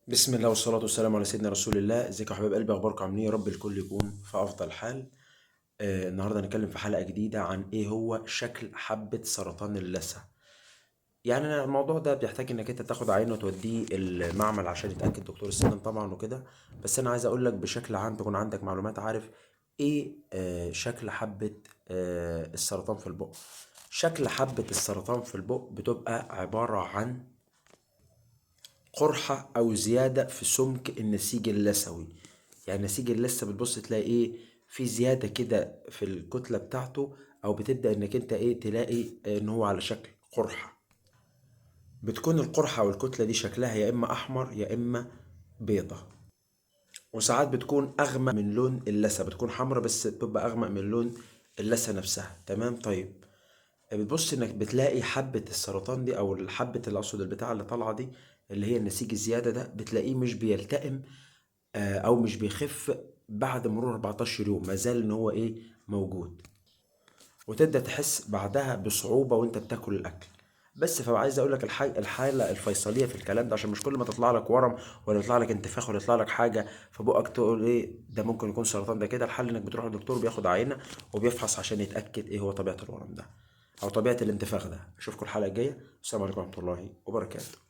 بسم الله والصلاة والسلام على سيدنا رسول الله. ازيكم يا حبايب قلبي، اخباركم عاملين ايه؟ يا رب الكل يكون في افضل حال. النهارده هنتكلم في حلقة جديدة عن ايه هو شكل حبة سرطان اللثة. يعني أنا الموضوع ده بيحتاج انك انت تاخد عينه وتوديه المعمل عشان يتأكد، دكتور السنان طبعا وكده. بس انا عايز اقول لك بشكل عام تكون عندك معلومات، عارف ايه شكل حبة السرطان في البق. شكل حبة السرطان في البق بتبقى عبارة عن قرحة أو زيادة في سمك النسيج اللثوي. يعني نسيج اللثة بتبص تلاقي إيه، في زيادة كده في الكتلة بتاعته، أو بتبدأ إنك أنت إيه تلاقي إن هو على شكل قرحة. بتكون القرحة أو الكتلة دي شكلها يا إما أحمر يا إما بيضة، وساعات بتكون أغمق من لون اللثة، بتكون حمرا بس بتبقى أغمق من لون اللثة نفسها. تمام، طيب. بتبص انك بتلاقي حبة السرطان دي او حبة اللي اقصد البتاع اللي طالعة دي، اللي هي النسيج الزيادة ده، بتلاقيه مش بيلتئم او مش بيخف بعد مرور 14 يوم، ما زال ان هو ايه موجود. وتبدأ تحس بعدها بصعوبة وانت بتاكل الاكل. بس فعايز اقول لك الحالة الفيصلية في الكلام ده، عشان مش كل ما تطلع لك ورم ولا يطلع لك انتفاخ ولا يطلع لك حاجة في بقك تقول ايه ده ممكن يكون سرطان. ده كده الحل انك بتروح للدكتور بياخد عينة وبيفحص عشان يتأكد ايه هو طبيعة الورم ده او طبيعة الانتفاخ ده. اشوفكم الحلقة الجاية. السلام عليكم ورحمة الله وبركاته.